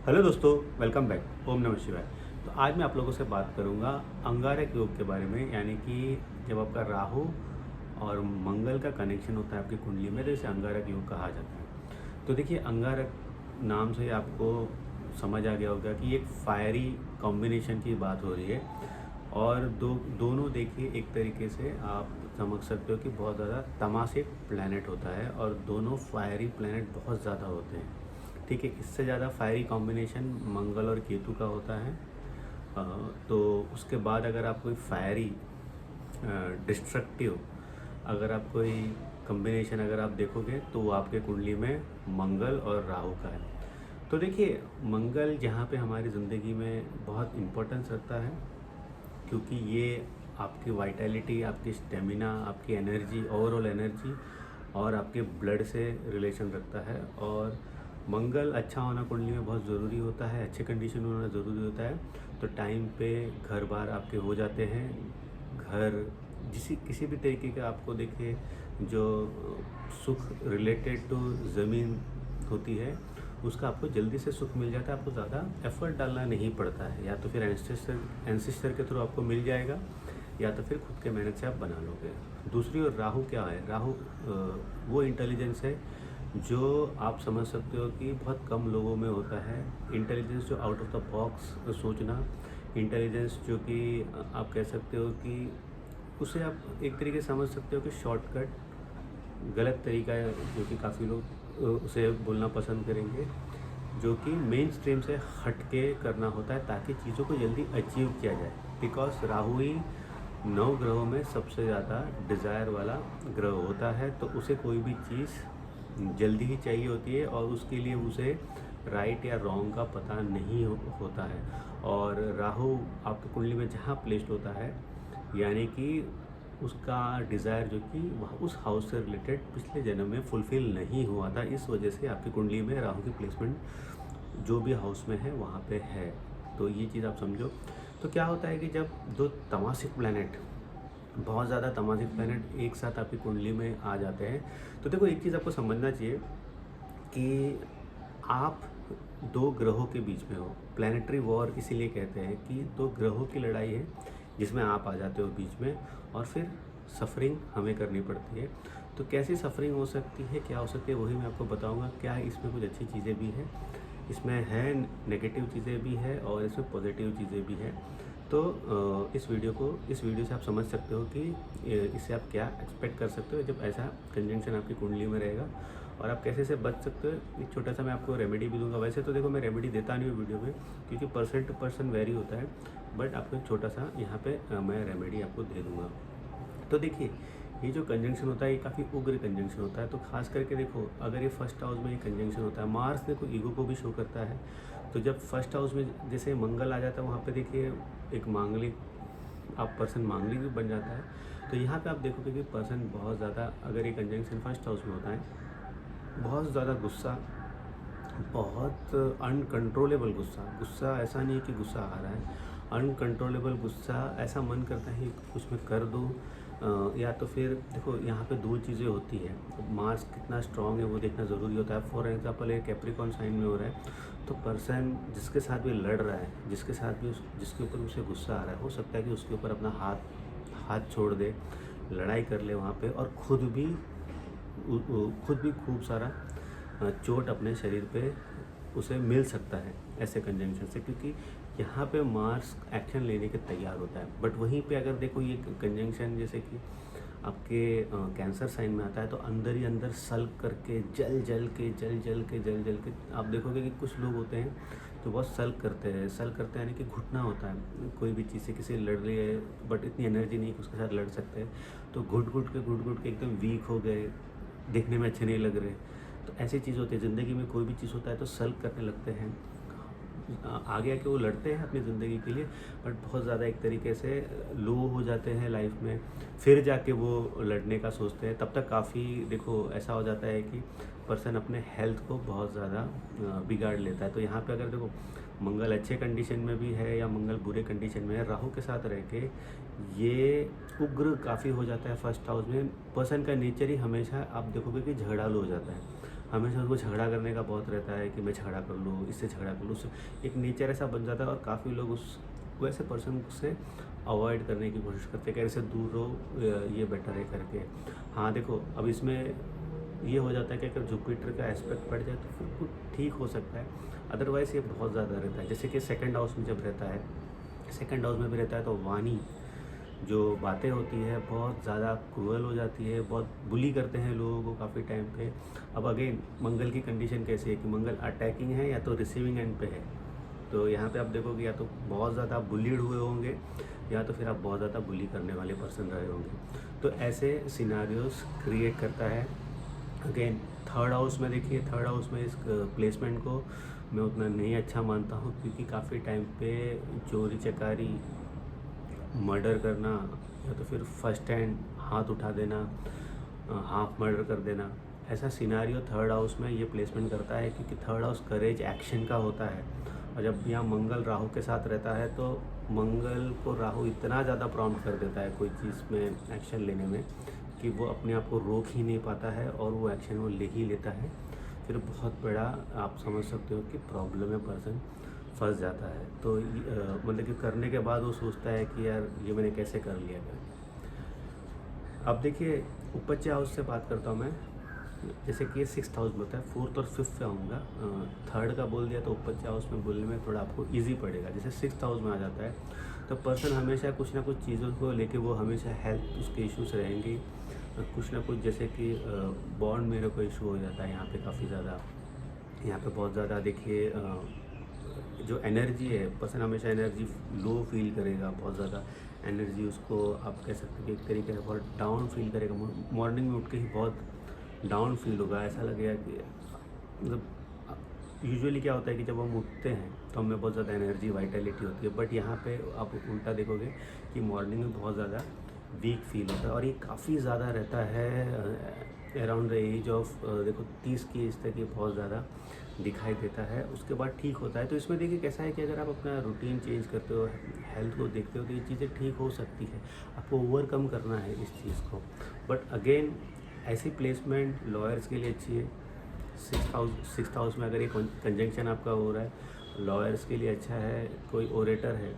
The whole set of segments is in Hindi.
हेलो दोस्तों, वेलकम बैक। ओम नमः शिवाय। तो आज मैं आप लोगों से बात करूंगा अंगारक योग के बारे में, यानी कि जब आपका राहु और मंगल का कनेक्शन होता है आपकी कुंडली में, तो इसे अंगारक योग कहा जाता है। तो देखिए, अंगारक नाम से आपको समझ आ गया होगा कि एक फायरी कॉम्बिनेशन की बात हो रही है। और दोनों देखिए, एक तरीके से आप समझ सकते हो कि बहुत ज़्यादा तमाशे प्लैनेट होता है और दोनों फायरी प्लैनेट बहुत ज़्यादा होते हैं। ठीक है, इससे ज़्यादा फायरी कॉम्बिनेशन मंगल और केतु का होता है। अ, तो उसके बाद अगर आप कोई फायरी डिस्ट्रक्टिव अगर आप कोई कॉम्बिनेशन अगर आप देखोगे तो वो आपके कुंडली में मंगल और राहु का है। तो देखिए, मंगल जहाँ पे हमारी ज़िंदगी में बहुत इम्पोर्टेंस रखता है, क्योंकि ये आपकी वाइटैलिटी, आपकी स्टेमिना, आपकी एनर्जी, ओवरऑल एनर्जी और आपके ब्लड से रिलेशन रखता है। और मंगल अच्छा होना कुंडली में बहुत ज़रूरी होता है, अच्छे कंडीशन में होना ज़रूरी होता है। तो टाइम पे घर बार आपके हो जाते हैं। घर किसी भी तरीके का आपको देखिए, जो सुख रिलेटेड टू ज़मीन होती है उसका आपको जल्दी से सुख मिल जाता है। आपको ज़्यादा एफर्ट डालना नहीं पड़ता है, या तो फिर एंसेस्टर के थ्रू आपको मिल जाएगा, या तो फिर खुद के मेहनत से आप बना लोगे। दूसरी ओर राहु क्या है? राहु वो इंटेलिजेंस है जो आप समझ सकते हो कि बहुत कम लोगों में होता है। इंटेलिजेंस जो आउट ऑफ द बॉक्स सोचना, इंटेलिजेंस जो कि आप कह सकते हो कि उसे आप एक तरीके से समझ सकते हो कि शॉर्टकट गलत तरीका है, जो कि काफ़ी लोग उसे बोलना पसंद करेंगे, जो कि मेन स्ट्रीम से हट के करना होता है ताकि चीज़ों को जल्दी अचीव किया जाए। बिकॉज राहु ही 9 ग्रहों में सबसे ज़्यादा डिज़ायर वाला ग्रह होता है। तो उसे कोई भी चीज़ जल्दी ही चाहिए होती है और उसके लिए उसे राइट या रॉन्ग का पता नहीं होता है। और राहु आपकी कुंडली में जहाँ प्लेस्ड होता है, यानी कि उसका डिज़ायर जो कि वह उस हाउस से रिलेटेड पिछले जन्म में फुलफ़िल नहीं हुआ था। इस वजह से आपकी कुंडली में राहु की प्लेसमेंट जो भी हाउस में है वहाँ पे है। तो ये चीज़ आप समझो। तो क्या होता है कि जब दो तमाशिक प्लैनेट, बहुत ज़्यादा तमाशिक प्लैनेट एक साथ आपकी कुंडली में आ जाते हैं, तो देखो, एक चीज़ आपको समझना चाहिए कि आप दो ग्रहों के बीच में हो। प्लैनेटरी वॉर इसीलिए कहते हैं कि दो ग्रहों की लड़ाई है जिसमें आप आ जाते हो बीच में, और फिर सफरिंग हमें करनी पड़ती है। तो कैसी सफरिंग हो सकती है, क्या हो सकती है, वही मैं आपको बताऊंगा। क्या है, इसमें कुछ अच्छी चीज़ें भी हैं, इसमें है नेगेटिव चीज़ें भी है और इसमें पॉजिटिव चीज़ें भी हैं। तो इस वीडियो से आप समझ सकते हो कि इससे आप क्या एक्सपेक्ट कर सकते हो जब ऐसा कंजंक्शन आपकी कुंडली में रहेगा, और आप कैसे से बच सकते हो। एक छोटा सा मैं आपको रेमेडी भी दूंगा। वैसे तो देखो, मैं रेमेडी देता नहीं हूँ वीडियो में, क्योंकि पर्सन टू पर्सन वेरी होता है, बट आपको एक छोटा सा यहाँ पे मैं रेमेडी आपको दे दूँगा। तो देखिए, ये जो कंजंक्शन होता है ये काफ़ी उग्र कंजंक्शन होता है। तो खास करके देखो, अगर ये फर्स्ट हाउस में ये कंजंक्शन होता है, मार्स देखो ईगो को भी शो करता है। तो जब फर्स्ट हाउस में जैसे मंगल आ जाता है, वहाँ पे देखिए एक मांगलिक, आप पर्सन मांगलिक भी बन जाता है। तो यहाँ पे आप देखोगे कि पर्सन बहुत ज़्यादा, अगर ये कंजंक्शन फर्स्ट हाउस में होता है, बहुत ज़्यादा गुस्सा, बहुत अनकंट्रोलेबल गुस्सा। गुस्सा ऐसा नहीं है कि गुस्सा आ रहा है, अनकंट्रोलेबल गुस्सा, ऐसा मन करता है कि कुछ मैं कर दूँ। या तो फिर देखो, यहाँ पे दो चीज़ें होती है। मार्स कितना स्ट्रांग है वो देखना ज़रूरी होता है। फॉर एग्जांपल, एक कैप्रिकॉर्न साइन में हो रहा है, तो पर्सन जिसके साथ भी लड़ रहा है, जिसके साथ भी जिसके ऊपर उसे गुस्सा आ रहा है, हो सकता है कि उसके ऊपर अपना हाथ छोड़ दे, लड़ाई कर ले वहाँ पे, और खुद भी खूब सारा चोट अपने शरीर पे उसे मिल सकता है ऐसे कंजंक्शन से, क्योंकि यहाँ पे मार्स एक्शन लेने के तैयार होता है। बट वहीं पे अगर देखो, ये कंजंक्शन जैसे कि आपके कैंसर साइन में आता है, तो अंदर ही अंदर सल्क करके जल जल के आप देखोगे कि कुछ लोग होते हैं तो बहुत सल्क करते हैं। सल्क करते हैं यानी कि घुटना होता है, कोई भी चीज़ से किसी लड़ रही है, बट इतनी एनर्जी नहीं कि उसके साथ लड़ सकते हैं, तो घुट घुट के एकदम वीक हो गए, देखने में अच्छे नहीं लग रहे। तो ऐसी चीज़ होती है ज़िंदगी में, कोई भी चीज़ होता है तो सल्क करने लगते हैं। आगे आके वो लड़ते हैं अपनी ज़िंदगी के लिए, बट बहुत ज़्यादा एक तरीके से लो हो जाते हैं लाइफ में, फिर जाके वो लड़ने का सोचते हैं। तब तक काफ़ी देखो ऐसा हो जाता है कि पर्सन अपने हेल्थ को बहुत ज़्यादा बिगाड़ लेता है। तो यहाँ पे अगर देखो, मंगल अच्छे कंडीशन में भी है या मंगल बुरे कंडीशन में है, राहु के साथ रह के ये उग्र काफ़ी हो जाता है। फर्स्ट हाउस में पर्सन का नेचर ही हमेशा आप देखोगे कि झगड़ालू हो जाता है। हमेशा उसको झगड़ा करने का बहुत रहता है कि मैं झगड़ा कर लूँ, इससे झगड़ा कर लूँ, उससे एक नेचर ऐसा बन जाता है और काफ़ी लोग उस वैसे पर्सन से अवॉइड करने की कोशिश करते हैं कि ऐसे दूर रहो, ये बेटर है करके। हाँ देखो, अब इसमें ये हो जाता है कि अगर जुपिटर का एस्पेक्ट पड़ जाए तो फिर कुछ ठीक हो सकता है, अदरवाइज़ ये बहुत ज़्यादा रहता है। जैसे कि सेकंड हाउस में जब रहता है, सेकंड हाउस में भी रहता है तो वाणी जो बातें होती है बहुत ज़्यादा क्रूअल हो जाती है, बहुत बुली करते हैं लोगों को काफ़ी टाइम पे। अब अगेन मंगल की कंडीशन कैसी है कि मंगल अटैकिंग है या तो रिसीविंग एंड पे है, तो यहाँ पे आप देखोगे या तो बहुत ज़्यादा बुलीड हुए होंगे या तो फिर आप बहुत ज़्यादा बुली करने वाले पर्सन रहे होंगे। तो ऐसे सिनारियोस क्रिएट करता है। अगेन थर्ड हाउस में देखिए, थर्ड हाउस में इस प्लेसमेंट को मैं उतना नहीं अच्छा मानता हूँ, क्योंकि काफ़ी टाइम पे चोरी चकारी, मर्डर करना या तो फिर फर्स्ट हैंड हाथ उठा देना, हाफ मर्डर कर देना, ऐसा सिनारियो थर्ड हाउस में ये प्लेसमेंट करता है, क्योंकि थर्ड हाउस करेज एक्शन का होता है। और जब यहाँ मंगल राहु के साथ रहता है तो मंगल को राहु इतना ज़्यादा प्रॉम्प्ट कर देता है कोई चीज़ में एक्शन लेने में कि वो अपने आप को रोक ही नहीं पाता है और वो एक्शन वो ले ही लेता है। फिर बहुत बड़ा आप समझ सकते हो कि प्रॉब्लम में पर्सन फंस जाता है। तो मतलब कि करने के बाद वो सोचता है कि यार ये मैंने कैसे कर लिया करके। अब देखिए उपज हाउस से बात करता हूँ मैं, जैसे कि ये 6th हाउस में होता है, 4th और 5th पे आऊँगा। थर्ड का बोल दिया तो उपज हाउस में बोलने में थोड़ा आपको इजी पड़ेगा। जैसे 6th हाउस में आ जाता है तो पर्सन हमेशा कुछ ना कुछ चीज़ों को लेके वो हमेशा हेल्थ उसके इश्यूज रहेंगे, कुछ ना कुछ, जैसे कि बॉन्ड में कोई इशू हो जाता है यहाँ पे काफ़ी ज़्यादा। यहाँ पे बहुत ज़्यादा देखिए जो एनर्जी है, पर्सन हमेशा एनर्जी लो फील करेगा, बहुत ज़्यादा एनर्जी उसको आप कह सकते हो कि एक तरीके से बहुत डाउन फील करेगा। मॉर्निंग में उठ के ही बहुत डाउन फील होगा, ऐसा लगेगा कि मतलब यूजुअली क्या होता है कि जब हम उठते हैं तो हमें बहुत ज़्यादा एनर्जी वाइटलिटी होती है, बट यहाँ पे आप उल्टा देखोगे कि मॉर्निंग में बहुत ज़्यादा वीक फील होता है। और ये काफ़ी ज़्यादा रहता है अराउंड द एज ऑफ देखो 30 की एज तक ये बहुत ज़्यादा दिखाई देता है, उसके बाद ठीक होता है। तो इसमें देखिए कैसा है कि अगर आप अपना रूटीन चेंज करते हो, हेल्थ को देखते हो, तो ये चीज़ें ठीक हो सकती है। आपको ओवरकम करना है इस चीज़ को। बट अगेन ऐसी प्लेसमेंट लॉयर्स के लिए अच्छी है। 6th हाउस में अगर ये कंजंक्शन आपका हो रहा है, लॉयर्स के लिए अच्छा है। कोई ओरेटर है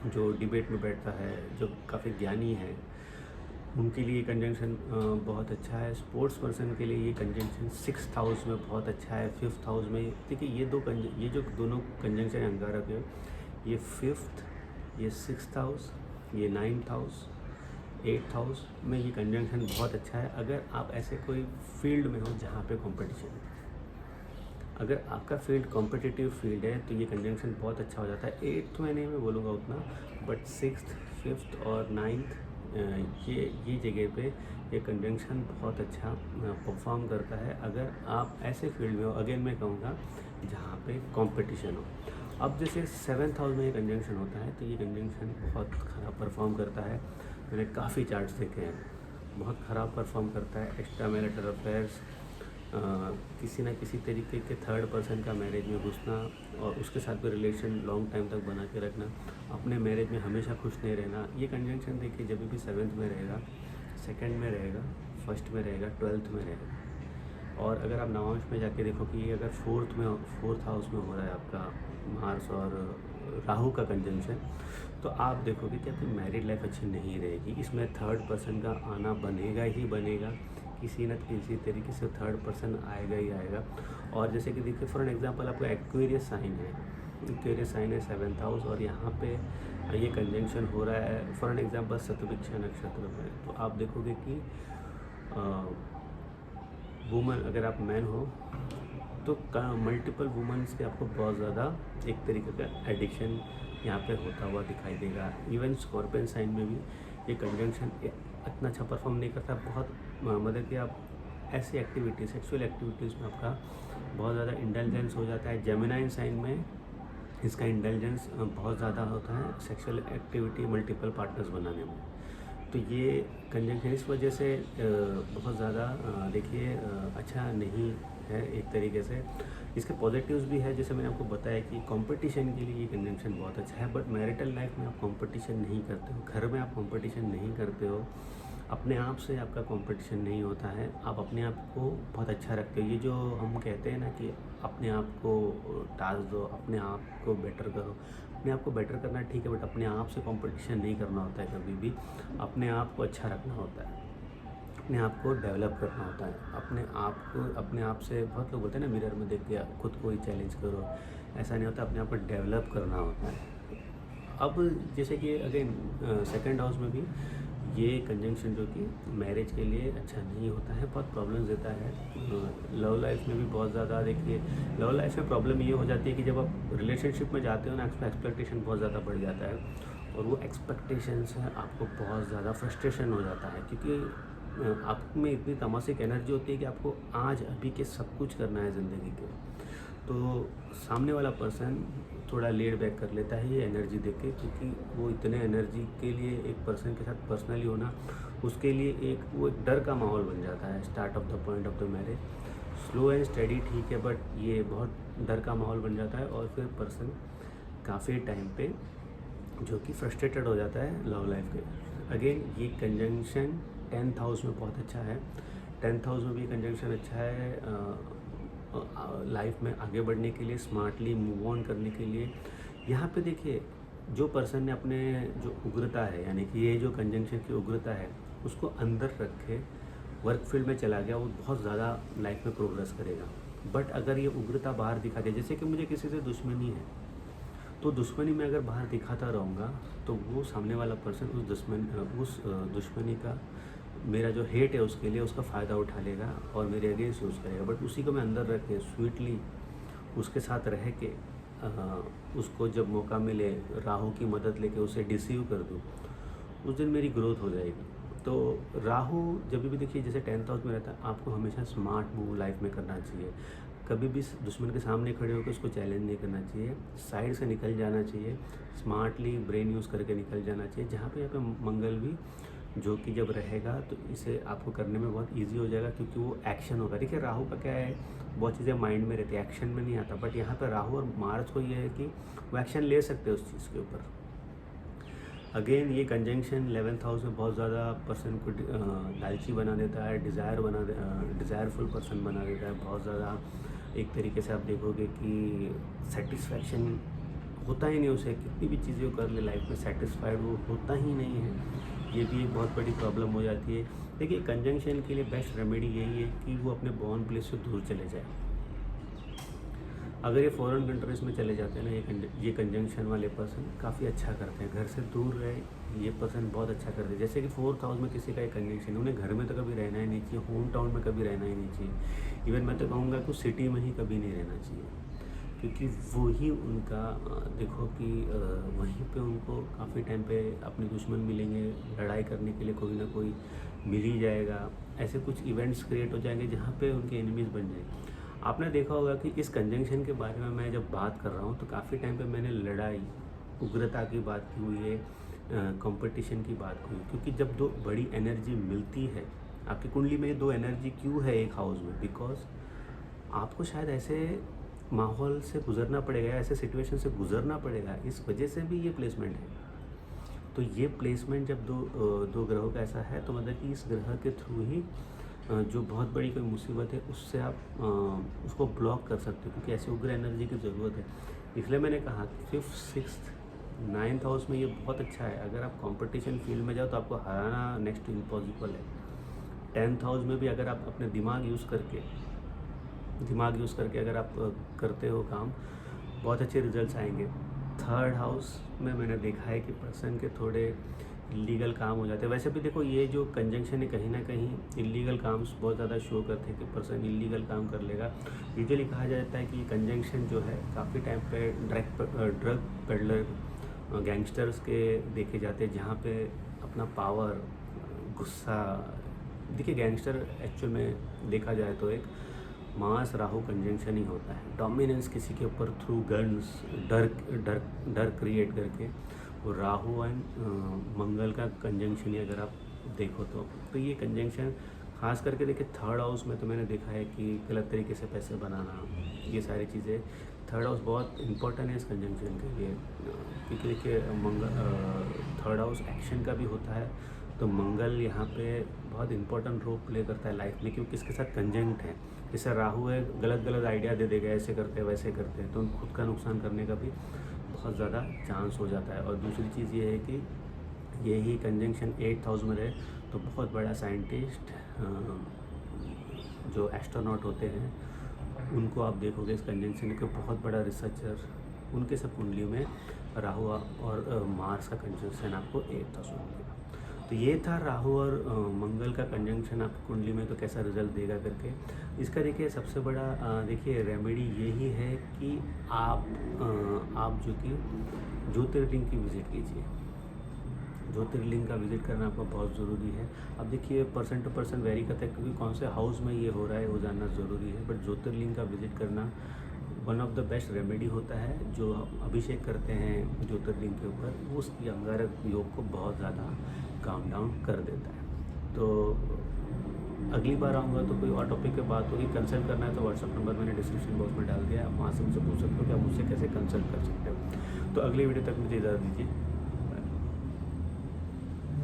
जो डिबेट में बैठता है, जो काफ़ी ज्ञानी है, उनके लिए कंजंक्शन बहुत अच्छा है। स्पोर्ट्स पर्सन के लिए ये कंजंक्शन 6th हाउस में बहुत अच्छा है। 5th हाउस में देखिए ये जो दोनों कंजंक्शन अंगारक है, ये 5th, ये 6th हाउस, ये 9th हाउस, 8th हाउस में ये कंजंक्शन बहुत अच्छा है। अगर आप ऐसे कोई फील्ड में हो जहाँ पे कंपटीशन है, अगर आपका फील्ड कॉम्पिटिटिव फील्ड है तो ये कंजंक्शन बहुत अच्छा हो जाता है। 8th में नहीं मैं बोलूँगा उतना, बट 6th, 5th और 9th ये जगह पे ये कंजंक्शन बहुत अच्छा परफॉर्म करता है अगर आप ऐसे फील्ड में हो। अगेन मैं कहूँगा जहाँ पे कंपटीशन हो। अब जैसे 7th हाउस में ये कंजंक्शन होता है तो ये कंजंक्शन बहुत ख़राब परफॉर्म करता है। मैंने काफ़ी चार्ट्स देखे हैं, बहुत ख़राब परफॉर्म करता है। एक्स्ट्रा मैरिटल अफेयर्स, किसी ना किसी तरीके के थर्ड पर्सन का मैरिज में घुसना और उसके साथ कोई रिलेशन लॉन्ग टाइम तक बना के रखना, अपने मैरिज में हमेशा खुश नहीं रहना। ये कंजंक्शन देखिए जब भी 7th में रहेगा, 2nd में रहेगा, 1st में रहेगा, 12th में रहेगा। और अगर आप नवांश में जाके देखो कि ये अगर 4th हाउस में हो रहा है आपका मार्स और राहु का कंजंक्शन, तो आप देखोगे कि आपकी मैरिड लाइफ अच्छी नहीं रहेगी। इसमें थर्ड पर्सन का आना बनेगा ही बनेगा, किसी न किसी तरीके से थर्ड पर्सन आएगा ही आएगा। और जैसे कि देखिए फॉर एन एग्जांपल आपका एक्वेरियस साइन है, एक्वेरियस साइन है 7th हाउस और यहाँ पे ये कंजंक्शन हो रहा है फॉर एन एग्जांपल शतभिक्षा नक्षत्र में, तो आप देखोगे कि वुमन, अगर आप मैन हो तो मल्टीपल वुमेन्स के आपको बहुत ज़्यादा एक तरीके का एडिक्शन यहाँ पे होता हुआ दिखाई देगा। इवन स्कॉर्पियन साइन में भी ये कंजंक्शन इतना अच्छा परफॉर्म नहीं करता। बहुत मतलब कि आप ऐसी एक्टिविटीज़, सेक्सुअल एक्टिविटीज़ में आपका बहुत ज़्यादा इंटेलिजेंस हो जाता है। जेमिनाइन साइन में इसका इंटेलिजेंस बहुत ज़्यादा होता है सेक्सुअल एक्टिविटी मल्टीपल पार्टनर्स बनाने में। तो ये कंजंक्शन इस वजह से बहुत ज़्यादा देखिए अच्छा नहीं है एक तरीके से। इसके पॉजिटिव्स भी है, जैसे मैंने आपको बताया कि कंपटीशन के लिए ये कंजंक्शन बहुत अच्छा है। बट मैरिटल लाइफ में आप कंपटीशन नहीं करते हो, घर में आप कंपटीशन नहीं करते हो, अपने आप से आपका कंपटीशन नहीं होता है, आप अपने आप को बहुत अच्छा रखते हो। ये जो हम कहते हैं ना कि अपने आप को टास्क दो, अपने आप को बेटर करो। अपने आप को बेटर करना ठीक है, बट अपने आप से कंपटीशन नहीं करना होता है कभी भी। अपने आप को अच्छा रखना होता है, अपने आप को डेवलप करना होता है। अपने आप से बहुत लोग बोलते हैं ना, मिरर में देख के खुद को ही चैलेंज करो, ऐसा नहीं होता। अपने आप को डेवलप करना होता है। अब जैसे कि अगेन सेकंड हाउस में भी ये कंजंक्शन जो कि मैरिज के लिए अच्छा नहीं होता है, बहुत प्रॉब्लम्स देता है। लव लाइफ में भी बहुत ज़्यादा, देखिए लव लाइफ में प्रॉब्लम ये हो जाती है कि जब आप रिलेशनशिप में जाते हो ना, एक्सपेक्टेशन बहुत ज़्यादा बढ़ जाता है, और वो एक्सपेक्टेशन से आपको बहुत ज़्यादा फ्रस्ट्रेशन हो जाता है, क्योंकि आप में इतनी तमाशिक एनर्जी होती है कि आपको आज अभी के सब कुछ करना है ज़िंदगी के। तो सामने वाला पर्सन थोड़ा लेड बैक कर लेता है ये एनर्जी देख के, क्योंकि वो इतने एनर्जी के लिए एक पर्सन के साथ पर्सनली होना उसके लिए वो एक डर का माहौल बन जाता है। Start of the point of the marriage slow and study ठीक है, बट ये बहुत डर का माहौल बन जाता है, और फिर पर्सन काफ़ी टाइम पे जो कि फ्रस्ट्रेटेड हो जाता है लव लाइफ के। अगेन ये कंजंक्शन 10th हाउस में बहुत अच्छा है। 10th हाउस में भी कंजंक्शन अच्छा है लाइफ में आगे बढ़ने के लिए, स्मार्टली मूव ऑन करने के लिए। यहाँ पे देखिए, जो पर्सन ने अपने जो उग्रता है, यानी कि ये जो कंजंक्शन की उग्रता है, उसको अंदर रख के वर्क फील्ड में चला गया, वो बहुत ज़्यादा लाइफ में प्रोग्रेस करेगा। बट अगर ये उग्रता बाहर दिखा दे, जैसे कि मुझे किसी से दुश्मनी है, तो दुश्मनी में अगर बाहर दिखाता रहूँगा, तो वो सामने वाला पर्सन उस दुश्मनी का, मेरा जो हेट है उसके लिए उसका फ़ायदा उठा लेगा और मेरे अगेंस्ट यूज़ करेगा। बट उसी को मैं अंदर रख के स्वीटली उसके साथ रह के उसको जब मौका मिले राहु की मदद लेके उसे डिसीव कर दूँ, उस दिन मेरी ग्रोथ हो जाएगी। तो राहु जब भी देखिए, जैसे 10th हाउस में रहता है, आपको हमेशा स्मार्ट मूव लाइफ में करना चाहिए। कभी भी दुश्मन के सामने खड़े होकर उसको चैलेंज नहीं करना चाहिए, साइड से निकल जाना चाहिए, स्मार्टली ब्रेन यूज़ करके निकल जाना चाहिए। जहाँ पे यहाँ पे मंगल भी जो कि जब रहेगा तो इसे आपको करने में बहुत इजी हो जाएगा, क्योंकि वो एक्शन होगा। देखिए राहु का क्या है, बहुत चीज़ें माइंड में रहती है, एक्शन में नहीं आता। बट यहाँ पर राहु और मार्स को ये है कि वो एक्शन ले सकते हैं उस चीज़ के ऊपर। अगेन ये कंजंक्शन 11th हाउस में बहुत ज़्यादा पर्सन को लालची बना देता है, डिज़ायरफुल पर्सन बना देता है बहुत ज़्यादा। एक तरीके से आप देखोगे कि सेटिस्फैक्शन होता ही नहीं उसे, कितनी भी चीज़ें कर ले लाइफ में सेटिस्फाइड वो होता ही नहीं है। ये भी एक बहुत बड़ी प्रॉब्लम हो जाती है। देखिए कंजंक्शन के लिए बेस्ट रेमेडी यही है कि वो अपने बॉर्न प्लेस से दूर चले जाए। अगर ये फॉरेन कंट्रीज़ में चले जाते हैं ना, ये कंजंक्शन वाले पर्सन काफ़ी अच्छा करते हैं। घर से दूर रहे, ये पर्सन बहुत अच्छा करते हैं। जैसे कि 4th हाउस में किसी का एक कंजंक्शन है, उन्हें घर में तो कभी रहना ही नहीं चाहिए, होम टाउन में कभी रहना ही नहीं चाहिए। इवन मैं तो कहूँगा कि सिटी में ही कभी नहीं रहना चाहिए, क्योंकि वही उनका देखो कि वहीं पे उनको काफ़ी टाइम पे अपने दुश्मन मिलेंगे, लड़ाई करने के लिए कोई ना कोई मिल ही जाएगा। ऐसे कुछ इवेंट्स क्रिएट हो जाएंगे जहाँ पे उनके एनिमीज़ बन जाएंगे। आपने देखा होगा कि इस कंजंक्शन के बारे में मैं जब बात कर रहा हूँ तो काफ़ी टाइम पे मैंने लड़ाई, उग्रता की बात की हुई है, कंपटीशन की बात की हुई, क्योंकि जब दो बड़ी एनर्जी मिलती है आपकी कुंडली में, दो एनर्जी क्यों है एक हाउस में, बिकॉज आपको शायद ऐसे माहौल से गुज़रना पड़ेगा, ऐसे सिचुएशन से गुज़रना पड़ेगा, इस वजह से भी ये प्लेसमेंट है। तो ये प्लेसमेंट जब दो ग्रहों का ऐसा है, तो मतलब कि इस ग्रह के थ्रू ही जो बहुत बड़ी कोई मुसीबत है उससे आप उसको ब्लॉक कर सकते हो, क्योंकि ऐसी उग्र एनर्जी की ज़रूरत है। इसलिए मैंने कहा 5th 6th 9th हाउस में ये बहुत अच्छा है। अगर आप कंपटीशन फील्ड में जाओ तो आपको हराना नेक्स्ट टू इम्पॉसिबल है। 10th हाउस में भी अगर आप अपने दिमाग यूज़ करके अगर आप करते हो काम, बहुत अच्छे रिजल्ट्स आएंगे। 3rd हाउस में मैंने देखा है कि पर्सन के थोड़े इलीगल काम हो जाते हैं। वैसे भी देखो, ये जो कंजंक्शन है कहीं ना कहीं इलीगल काम बहुत ज़्यादा शो करते हैं कि पर्सन इलीगल काम कर लेगा। यूजुअली कहा जाता है कि कंजंक्शन जो है काफ़ी टाइम पे ड्रग पेडलर, गैंगस्टर्स के देखे जाते हैं, जहाँ पे अपना पावर, गुस्सा, देखिए गैंगस्टर एक्चुअल में देखा जाए तो एक मार्स राहु कंजंक्शन ही होता है। डोमिनेंस किसी के ऊपर थ्रू गन्स, डर क्रिएट करके, और राहु एंड मंगल का कंजंक्शन ही अगर आप देखो तो ये कंजंक्शन खास करके देखिए 3rd हाउस में तो मैंने देखा है कि गलत तरीके से पैसे बनाना, ये सारी चीज़ें 3rd हाउस बहुत इंपॉर्टेंट है इस कंजंक्शन के लिए, क्योंकि देखिए 3rd हाउस एक्शन का भी होता है तो मंगल यहाँ पे बहुत इंपॉर्टेंट रोल प्ले करता है लाइफ में, क्योंकि इसके साथ कंजंक्ट है। जैसे राहु है, गलत गलत आइडिया दे देगा, ऐसे करते हैं वैसे करते हैं, तो खुद का नुकसान करने का भी बहुत ज़्यादा चांस हो जाता है। और दूसरी चीज़ ये है कि यही कंजंक्शन 8th हाउस में रहे तो बहुत बड़ा साइंटिस्ट, जो एस्ट्रोनॉट होते हैं, उनको आप देखोगे इस कंजंक्शन के, बहुत बड़ा रिसर्चर, उनके सब कुंडली में राहु और मार्स का कंजंक्शन आपको 8th हाउस में मिलेगा। तो ये था राहु और मंगल का कंजंक्शन आपकी कुंडली में, तो कैसा रिजल्ट देगा करके। इसका देखिए सबसे बड़ा देखिए रेमेडी यही है कि आप जो कि ज्योतिर्लिंग की विज़िट कीजिए। ज्योतिर्लिंग का विज़िट करना आपको बहुत ज़रूरी है। अब देखिए पर्सन टू पर्सन वेरी करता है, क्योंकि कौन से हाउस में ये हो रहा है वो जानना ज़रूरी है, बट ज्योतिर्लिंग का विज़िट करना one of the best remedy होता है। जो अभिषेक करते हैं ज्योतिर्लिंग के ऊपर, वो उसकी अंगारक योग को बहुत ज़्यादा काम डाउन कर देता है। तो अगली बार आऊँगा तो कोई और टॉपिक पे बात होगी। कंसल्ट करना है तो व्हाट्सअप नंबर मैंने डिस्क्रिप्शन बॉक्स में डाल दिया है, आप वहाँ से मुझसे पूछ सकते हो कि आप मुझसे कैसे कंसल्ट कर सकते हो। तो अगली वीडियो तक मुझे इजाज़त दीजिए।